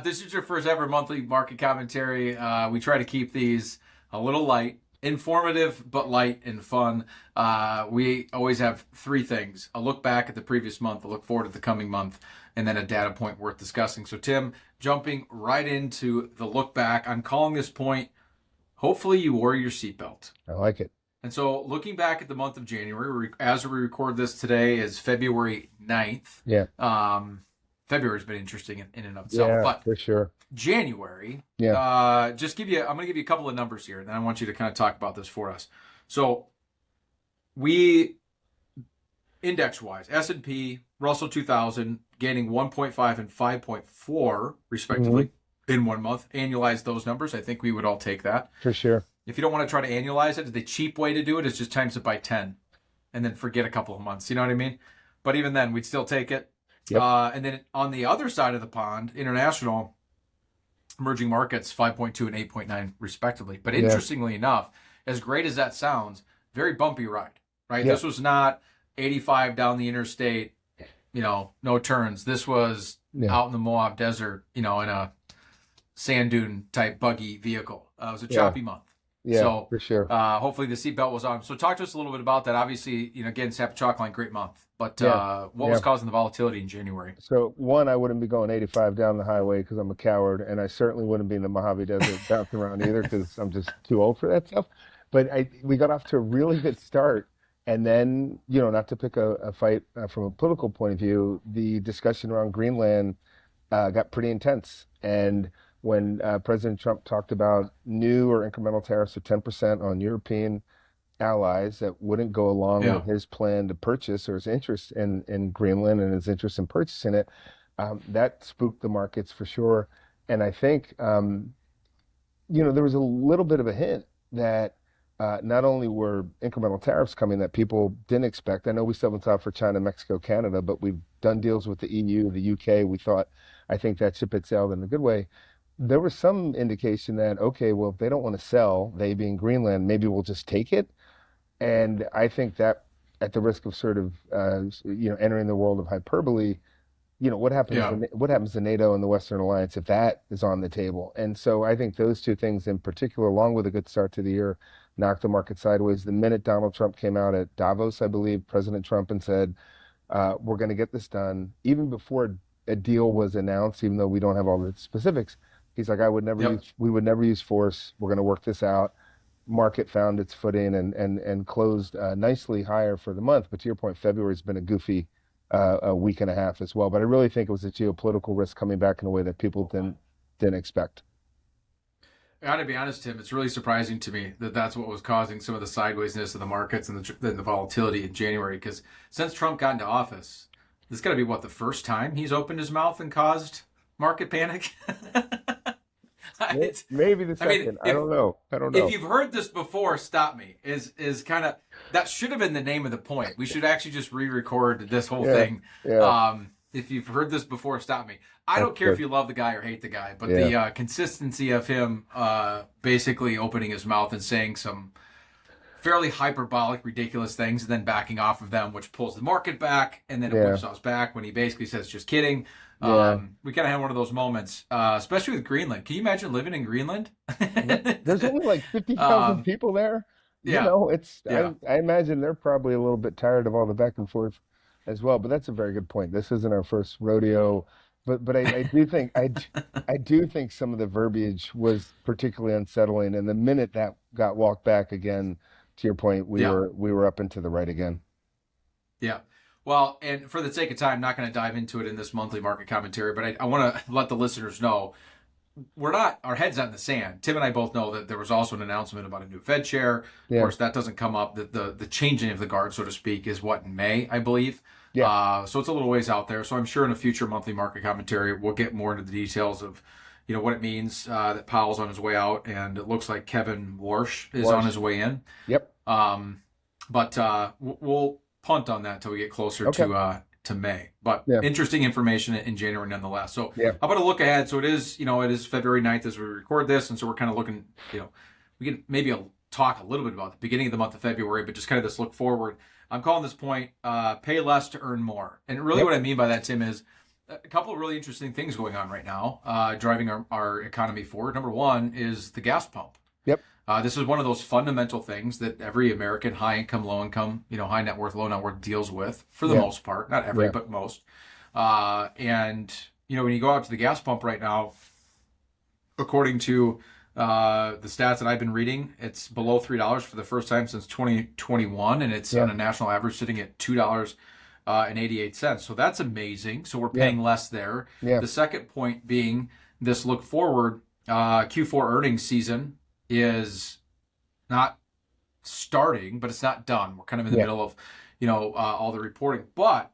This is your first ever monthly market commentary. We try to keep these a little light, informative, but light and fun. We always have three things: a look back at the previous month, a look forward at the coming month, and then a data point worth discussing. So, Tim, jumping right into the look back, I'm calling this point, hopefully you wore your seatbelt. I like it. And so, looking back at the month of January, as we record this today is February 9th. Yeah. February's been interesting in and of itself, Yeah, but for sure. January, Yeah. I'm going to give you a couple of numbers here, and then I want you to kind of talk about this for us. So we, index-wise, S&P, Russell 2000, gaining 1.5 and 5.4 respectively in 1 month. Annualize those numbers. I think we would all take that. For sure. If you don't want to try to annualize it, the cheap way to do it is just times it by 10 and then forget a couple of months. You know what I mean? But even then, we'd still take it. Yep. And then on the other side of the pond, international, emerging markets, 5.2 and 8.9 respectively. But interestingly enough, as great as that sounds, very bumpy ride, right? Yep. This was not 85 down the interstate, no turns. This was out in the Moab Desert, in a sand dune type buggy vehicle. It was a choppy month. Yeah, so, for sure. Hopefully the seatbelt was on. So talk to us a little bit about that. Obviously, again, Sap Chalkline, great month. But what was causing the volatility in January? So one, I wouldn't be going 85 down the highway because I'm a coward, and I certainly wouldn't be in the Mojave Desert bouncing around either because I'm just too old for that stuff. But we got off to a really good start. And then, not to pick a fight from a political point of view, the discussion around Greenland got pretty intense. And when President Trump talked about new or incremental tariffs of 10% on European allies that wouldn't go along with his plan to purchase or his interest in Greenland and his interest in purchasing it, that spooked the markets for sure. And I think, there was a little bit of a hint that not only were incremental tariffs coming that people didn't expect. I know we still haven't thought for China, Mexico, Canada, but we've done deals with the EU, the UK. I think that ship had sailed in a good way. There was some indication that, okay, well, if they don't want to sell, they being Greenland, maybe we'll just take it. And I think that at the risk of sort of, entering the world of hyperbole, what happens to NATO and the Western Alliance if that is on the table? And so I think those two things in particular, along with a good start to the year, knocked the market sideways. The minute Donald Trump came out at Davos, I believe, President Trump, and said, we're going to get this done, even before a deal was announced, even though we don't have all the specifics. He's like, we would never use force. We're going to work this out. Market found its footing and closed nicely higher for the month. But to your point, February's been a goofy a week and a half as well. But I really think it was a geopolitical risk coming back in a way that people didn't expect. I got to be honest, Tim, it's really surprising to me that that's what was causing some of the sidewaysness of the markets and the volatility in January. Because since Trump got into office, this has got to be, the first time he's opened his mouth and caused market panic? Maybe the second. I don't know. If you've heard this before, stop me. Is kind of that should have been the name of the point. We should actually just re-record this whole thing. Yeah. If you've heard this before, stop me. I don't care if you love the guy or hate the guy, but the consistency of him basically opening his mouth and saying some fairly hyperbolic, ridiculous things, and then backing off of them, which pulls the market back, and then it whipsaws back when he basically says, "Just kidding." We kind of had one of those moments, especially with Greenland. Can you imagine living in Greenland? There's only like 50,000 people there. I imagine they're probably a little bit tired of all the back and forth as well. But that's a very good point. This isn't our first rodeo, but I do think I do think some of the verbiage was particularly unsettling. And the minute that got walked back again, to your point, we were up and to the right again. Yeah. Well, and for the sake of time, I'm not going to dive into it in this monthly market commentary, but I want to let the listeners know our head's not in the sand. Tim and I both know that there was also an announcement about a new Fed chair. Of course, that doesn't come up. The changing of the guard, so to speak, is in May, I believe. Yeah. So it's a little ways out there. So I'm sure in a future monthly market commentary, we'll get more into the details of, what it means that Powell's on his way out, and it looks like Kevin Warsh is on his way in. Yep. But we'll punt on that until we get closer to May. But interesting information in January nonetheless. So how about a look ahead? So it is February 9th as we record this, and so we're kind of looking, we can maybe talk a little bit about the beginning of the month of February, but just kind of this look forward. I'm calling this point, pay less to earn more. And really what I mean by that, Tim, is a couple of really interesting things going on right now, driving our economy forward. Number one is the gas pump. Yep. This is one of those fundamental things that every American high income, low income, high net worth, low net worth deals with for the most part. Not every, but most. And when you go out to the gas pump right now, according to the stats that I've been reading, it's below $3 for the first time since 2021, and it's on a national average sitting at $2.88. So that's amazing. So we're paying less there. The second point being this look forward, Q4 earnings season is not starting, but it's not done. We're kind of in the middle of, all the reporting. But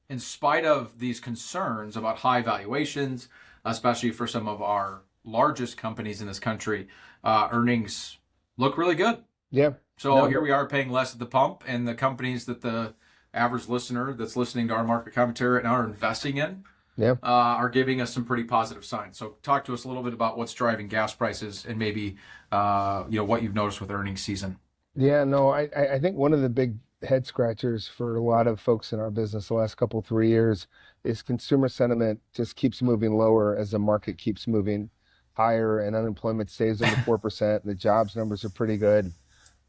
in spite of these concerns about high valuations, especially for some of our largest companies in this country, earnings look really good. Yeah. So here we are paying less at the pump, and the companies that the average listener that's listening to our market commentary right now are investing in are giving us some pretty positive signs. So talk to us a little bit about what's driving gas prices and maybe what you've noticed with earnings season. Yeah, no, I think one of the big head scratchers for a lot of folks in our business the last 3 years is consumer sentiment just keeps moving lower as the market keeps moving higher, and unemployment stays under 4%. The jobs numbers are pretty good.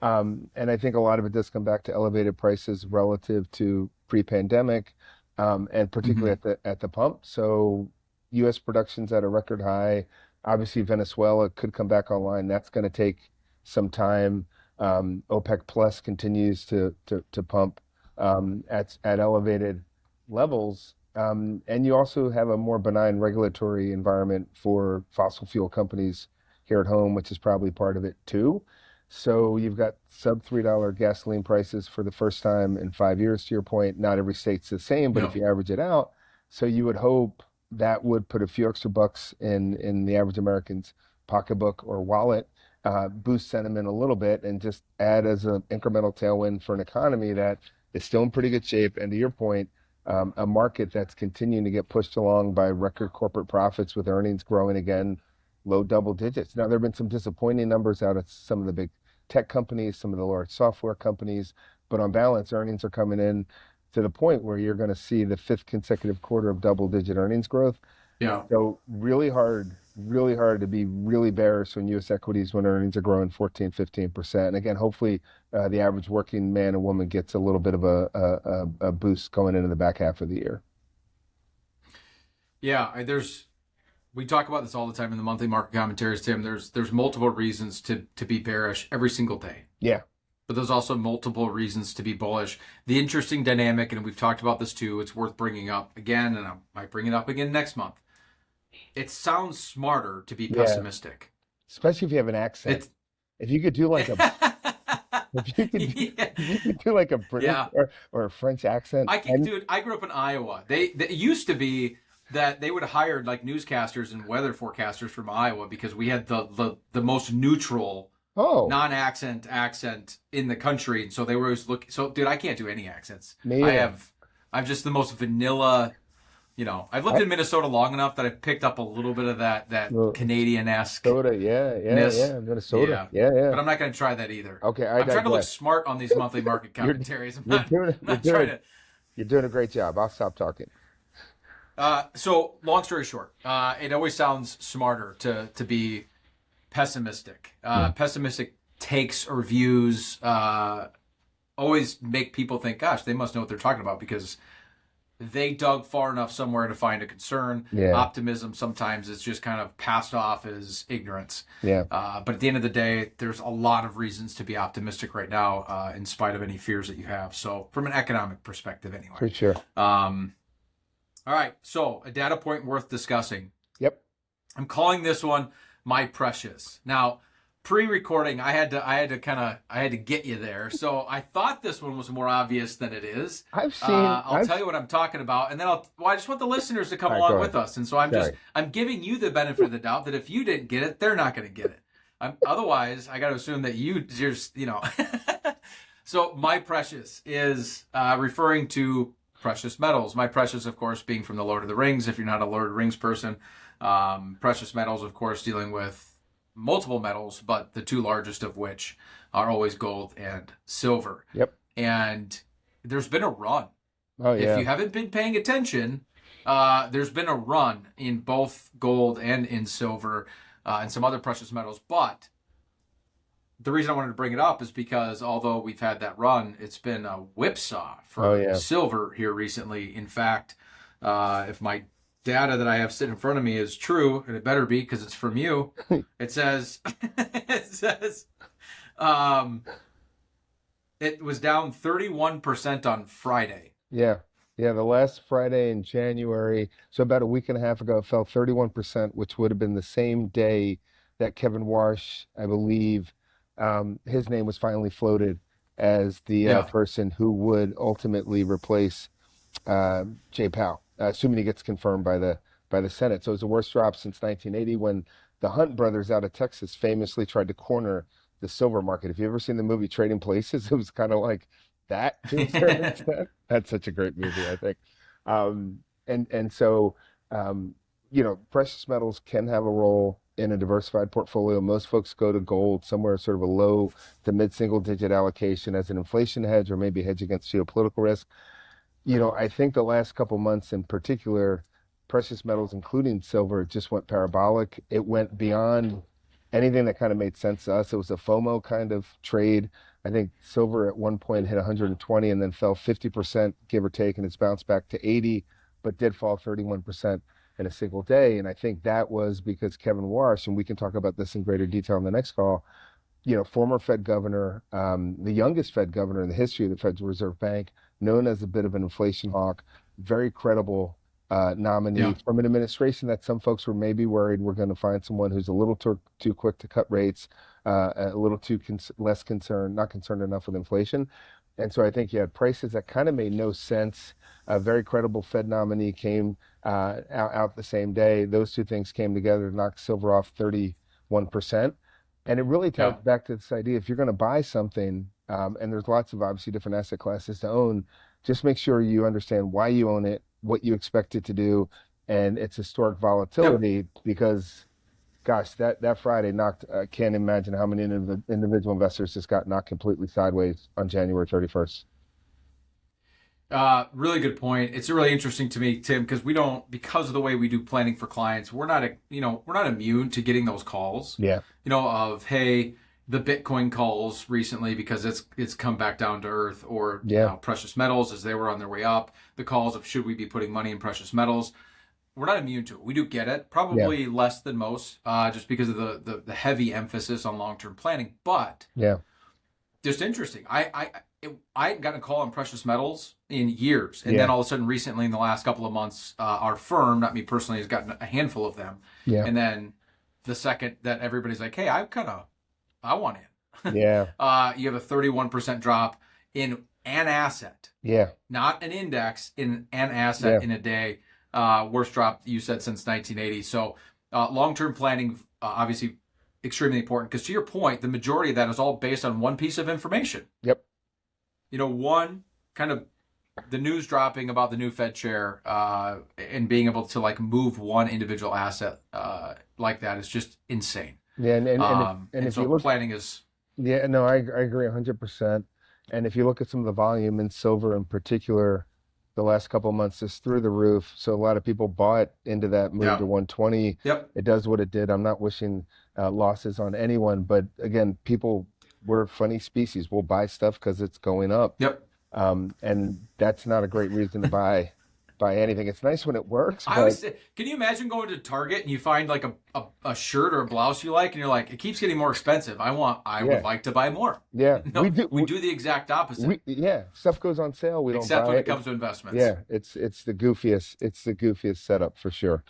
And I think a lot of it does come back to elevated prices relative to pre-pandemic, and particularly at the pump. So U.S. production's at a record high. Obviously, Venezuela could come back online. That's going to take some time. OPEC Plus continues to pump at elevated levels. And you also have a more benign regulatory environment for fossil fuel companies here at home, which is probably part of it too. So you've got sub $3 gasoline prices for the first time in 5 years, to your point. Not every state's the same, but if you average it out, so you would hope that would put a few extra bucks in the average American's pocketbook or wallet, boost sentiment a little bit, and just add as an incremental tailwind for an economy that is still in pretty good shape. And to your point, a market that's continuing to get pushed along by record corporate profits with earnings growing again, low double digits. Now, there have been some disappointing numbers out of some of the big tech companies, some of the large software companies, but on balance, earnings are coming in to the point where you're going to see the fifth consecutive quarter of double-digit earnings growth. Yeah. So really hard to be really bearish on U.S. equities when earnings are growing 14, 15%. And again, hopefully the average working man and woman gets a little bit of a boost going into the back half of the year. Yeah, we talk about this all the time in the monthly market commentaries, Tim. There's multiple reasons to be bearish every single day. Yeah. But there's also multiple reasons to be bullish. The interesting dynamic, and we've talked about this too, it's worth bringing up again, and I might bring it up again next month. It sounds smarter to be pessimistic. Especially if you have an accent. If you could do like a if you could do like a British or a French accent. Dude, I grew up in Iowa. It used to be that they would have hired like newscasters and weather forecasters from Iowa because we had the most neutral non-accent accent in the country. And so they were always looking. So, dude, I can't do any accents. I'm just the most vanilla. I've lived in Minnesota long enough that I've picked up a little bit of that Canadian-esque. Soda, Minnesota. Yeah. But I'm not going to try that either. Okay, I'm trying to look smart on these monthly market commentaries. You're doing a great job. I'll stop talking. So, long story short, it always sounds smarter to be pessimistic. Pessimistic takes or views always make people think, gosh, they must know what they're talking about because they dug far enough somewhere to find a concern. Optimism sometimes is just kind of passed off as ignorance. But at the end of the day, there's a lot of reasons to be optimistic right now, in spite of any fears that you have. So from an economic perspective, anyway. For sure. All right. So a data point worth discussing. Yep. I'm calling this one My Precious. Now, pre-recording, I had to get you there. So I thought this one was more obvious than it is. I'll tell you what I'm talking about, and then I just want the listeners to come along with us. And so I'm giving you the benefit of the doubt that if you didn't get it, they're not going to get it. Otherwise, I got to assume that you just, So My Precious is referring to precious metals. My Precious, of course, being from the Lord of the Rings. If you're not a Lord of the Rings person, precious metals, of course, dealing with multiple metals, but the two largest of which are always gold and silver. Yep. And there's been a run. Oh, yeah. If you haven't been paying attention, There's been a run in both gold and in silver and some other precious metals, but the reason I wanted to bring it up is because although we've had that run, it's been a whipsaw Oh for yeah. silver here recently. In fact, if my data that I have sitting in front of me is true, and it better be because it's from you, it says it says um, it was down 31% on Friday. Yeah. Yeah, the last Friday in January, so about a week and a half ago, it fell 31%, which would have been the same day that Kevin Warsh, I believe, his name was finally floated as the Yeah, person who would ultimately replace Jay Powell, assuming he gets confirmed by the Senate. So it was the worst drop since 1980 when the Hunt brothers out of Texas famously tried to corner the silver market. If you ever seen the movie Trading Places, it was kind of like that to a certain extent. That's such a great movie, I think. And so precious metals can have a role in a diversified portfolio. Most folks go to gold, somewhere sort of a low to mid single digit allocation as an inflation hedge or maybe hedge against geopolitical risk. I think the last couple months in particular, precious metals, including silver, just went parabolic. It went beyond anything that kind of made sense to us. It was a FOMO kind of trade. I think silver at one point hit 120 and then fell 50%, give or take, and it's bounced back to 80, but did fall 31% in a single day. And I think that was because Kevin Warsh, and we can talk about this in greater detail in the next call, former Fed governor, the youngest Fed governor in the history of the Federal Reserve Bank, known as a bit of an inflation hawk, very credible nominee yeah, from an administration that some folks were maybe worried we're going to find someone who's a little too quick to cut rates, a little too less concerned, not concerned enough with inflation. And so I think you had prices that kind of made no sense. A very credible Fed nominee came out the same day. Those two things came together to knock silver off 31%. And it really ties yeah. back to this idea if you're going to buy something, and there's lots of obviously different asset classes to own, just make sure you understand why you own it, what you expect it to do, and its historic Yep. volatility. Because, gosh, that Friday knocked, can't imagine how many individual investors just got knocked completely sideways on January 31st. Really good point. It's really interesting to me, Tim, because we don't, because of the way we do planning for clients, we're not immune to getting those calls, Yeah, of, hey, the Bitcoin calls recently because it's come back down to earth, or yeah, precious metals as they were on their way up. The calls of should we be putting money in precious metals? We're not immune to it. We do get it, yeah, probably less than most, just because of the heavy emphasis on long term planning. But yeah, just interesting. I hadn't gotten a call on precious metals in years, and then yeah, all of a sudden, recently in the last couple of months, our firm, not me personally, has gotten a handful of them. yeah, And then the second that everybody's like, "Hey, I want in," yeah, you have a 31% drop in an asset, yeah, not an index, in an yeah, asset in a day. Worst drop you said since 1980. So long-term planning, obviously extremely important because to your point, the majority of that is all based on one piece of information. yep, One kind of the news dropping about the new Fed chair and being able to like move one individual asset like that is just insane. yeah. And And if so you look, planning is yeah, no, I agree 100%. And if you look at some of the volume in silver in particular, the last couple of months is through the roof. So a lot of people bought into that move yeah, to 120. yep, It does what it did. I'm not wishing losses on anyone, but again, people, we're a funny species. We'll buy stuff because it's going up, yep. and that's not a great reason to buy anything. It's nice when it works, I but always say, can you imagine going to Target and you find like a shirt or a blouse you like, and you're like, it keeps getting more expensive. I would yeah, like to buy more. yeah, we No, do. we do the exact opposite, Yeah, stuff goes on sale. We don't except buy when it it. comes to investments. Yeah, it's the goofiest setup for sure.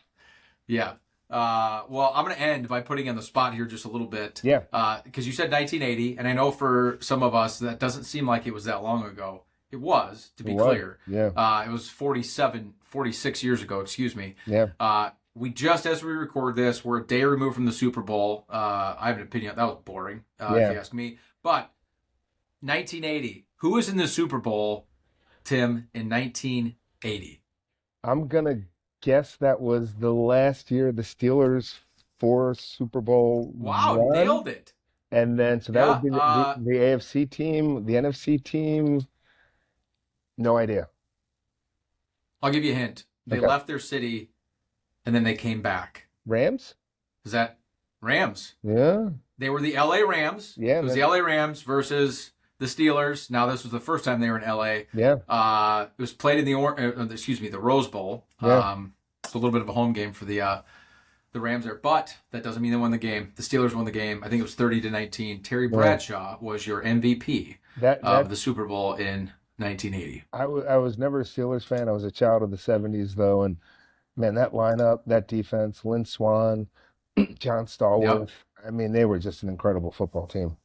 Yeah. Well, I'm going to end by putting you on the spot here just a little bit Yeah, because you said 1980, and I know for some of us that doesn't seem like it was that long ago. It was, to it be was. clear. Yeah, It was 46 years ago, excuse me. yeah, We just, as we record this, we're a day removed from the Super Bowl. I have an opinion. That was boring, if yeah. you ask me. But 1980, who was in the Super Bowl, Tim, in 1980? I'm gonna guess that was the last year the Steelers for Super Bowl Wow, one, nailed it. and then so that would Yeah, be the AFC team, the NFC team. No idea. I'll give you a hint. They Okay. left their city, and then they came back. Rams? Is that Rams? Yeah. They were the LA Rams. Yeah, It was man. the LA Rams versus the Steelers. Now this was the first time they were in LA. Yeah. It was played in the Rose Bowl. Yeah. It's a little bit of a home game for the Rams there, but that doesn't mean they won the game. The Steelers won the game. I think it was 30-19. Terry Yeah. Bradshaw was your MVP That of the Super Bowl in 1980. I was never a Steelers fan. I was a child of the 70s though, and man, that lineup, that defense, Lynn Swan, John Yep. Stallworth. I mean, they were just an incredible football team.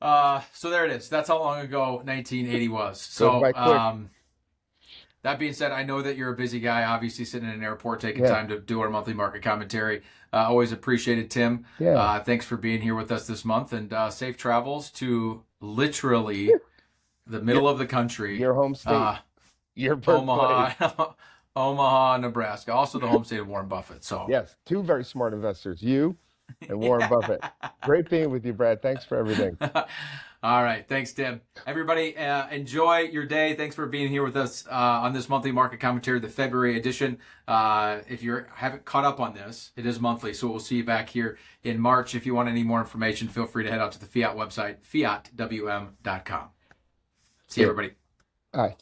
So there it is. That's how long ago 1980 was. Goes So by quick. that being said, I know that you're a busy guy, obviously sitting in an airport, taking Yeah. time to do our monthly market commentary. Always appreciate it, Tim. Yeah. Thanks for being here with us this month, and safe travels to literally the middle of the country, Your home state, your birthplace. Omaha, Omaha, Nebraska. Also the home state of Warren Buffett. So Yes, two very smart investors, you and Warren Buffett. Great being with you, Brad. Thanks for everything. All right. Thanks, Tim. Everybody, enjoy your day. Thanks for being here with us on this monthly market commentary, the February edition. If you haven't caught up on this, it is monthly, so we'll see you back here in March. If you want any more information, feel free to head out to the Fiat website, fiatwm.com. See you, everybody. Bye.